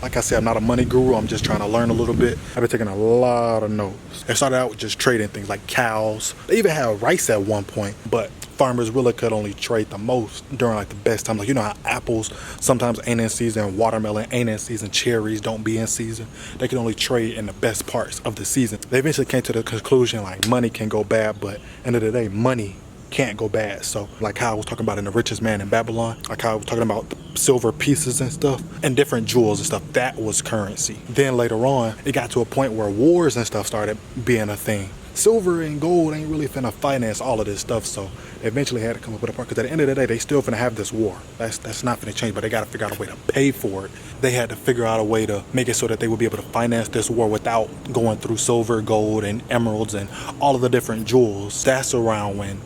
Like I said, I'm not a money guru. I'm just trying to learn a little bit. I've been taking a lot of notes. It started out with just trading things like cows. They even had rice at one point, but farmers really could only trade the most during like the best time. Like, you know how apples sometimes ain't in season, watermelon ain't in season, cherries don't be in season. They can only trade in the best parts of the season. They eventually came to the conclusion like money can go bad, but end of the day, money can't go bad. So like how I was talking about in The Richest Man in Babylon, like how I was talking about silver pieces and stuff and different jewels and stuff, that was currency. Then later on, it got to a point where wars and stuff started being a thing. Silver and gold ain't really finna finance all of this stuff, so they eventually had to come up with a part, because at the end of the day, they still finna have this war. That's not finna change, but they gotta figure out a way to pay for it. They had to figure out a way to make it so that they would be able to finance this war without going through silver, gold, and emeralds and all of the different jewels. That's around when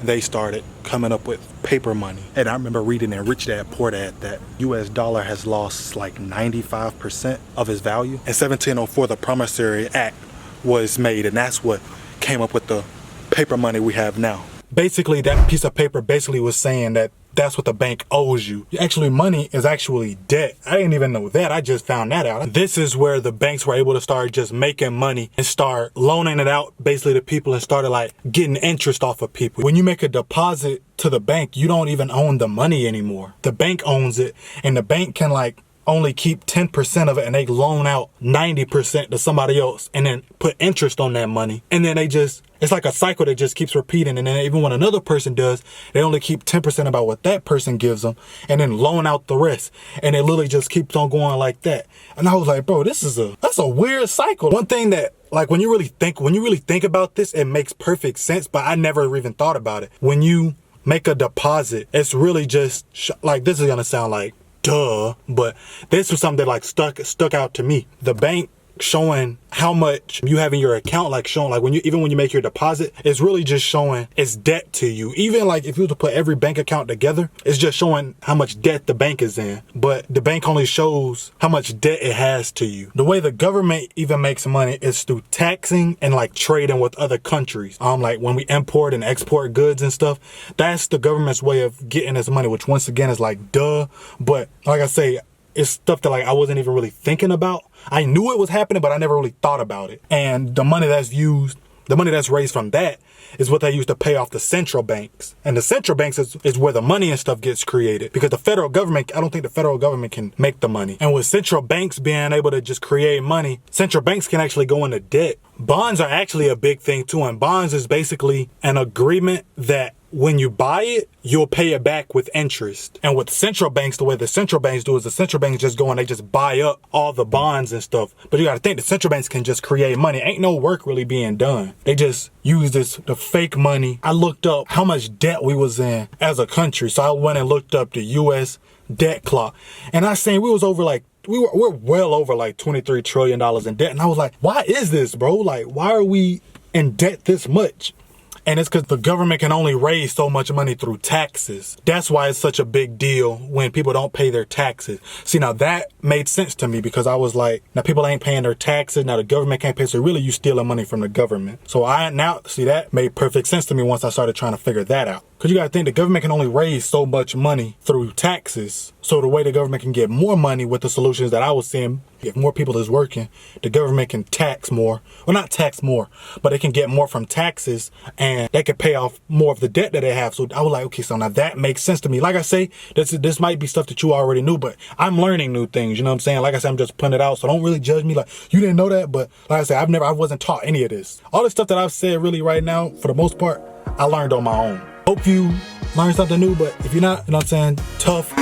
they started coming up with paper money. And I remember reading in Rich Dad Poor Dad that US dollar has lost like 95% of its value. In 1704, the Promissory Act was made, and that's what came up with the paper money we have now. Basically, that piece of paper basically was saying that that's what the bank owes you. Actually, money is actually debt. I didn't even know that. I just found that out. This is where the banks were able to start just making money and start loaning it out basically to people and started like getting interest off of people. When you make a deposit to the bank, you don't even own the money anymore. The bank owns it, and the bank can like only keep 10% of it, and they loan out 90% to somebody else and then put interest on that money. And then it's like a cycle that just keeps repeating. And then even when another person does, they only keep 10% about what that person gives them and then loan out the rest. And it literally just keeps on going like that. And I was like, bro, that's a weird cycle. One thing that, like, when you really think about this, it makes perfect sense, but I never even thought about it. When you make a deposit, it's really just like, this is gonna sound like duh, but this was something that like stuck out to me. The bank showing how much you have in your account, like showing like when you make your deposit, it's really just showing it's debt to you. Even like if you were to put every bank account together, it's just showing how much debt the bank is in, but the bank only shows how much debt it has to you. The way the government even makes money is through taxing and like trading with other countries. Like when we import and export goods and stuff, that's the government's way of getting this money, which once again is like duh, but like I say, it's stuff that like I wasn't even really thinking about. I knew it was happening, but I never really thought about it. And the money that's raised from that is what they use to pay off the central banks. And the central banks is where the money and stuff gets created, because the federal government, I don't think the federal government can make the money. And with central banks being able to just create money, central banks can actually go into debt. Bonds are actually a big thing too. And bonds is basically an agreement that when you buy it, you'll pay it back with interest. And with central banks, the way the central banks do is the central banks just go and they just buy up all the bonds and stuff. But you gotta think the central banks can just create money. Ain't no work really being done. They just use the fake money. I looked up how much debt we was in as a country. So I went and looked up the US debt clock. And I seen we're well over like $23 trillion in debt. And I was like, why is this, bro? Like, why are we in debt this much? And it's because the government can only raise so much money through taxes. That's why it's such a big deal when people don't pay their taxes. See, now that made sense to me, because I was like, now people ain't paying their taxes. Now the government can't pay. So really you stealing money from the government. So that made perfect sense to me once I started trying to figure that out. Because you got to think the government can only raise so much money through taxes. So the way the government can get more money with the solutions that I was seeing, if more people is working, the government can tax more. Well, not tax more, but they can get more from taxes and they can pay off more of the debt that they have. So I was like, okay, so now that makes sense to me. Like I say, this might be stuff that you already knew, but I'm learning new things. You know what I'm saying? Like I said, I'm just putting it out. So don't really judge me like, you didn't know that. But like I said, I wasn't taught any of this. All the stuff that I've said really right now, for the most part, I learned on my own. Hope you learned something new, but if you're not, you know what I'm saying, tough.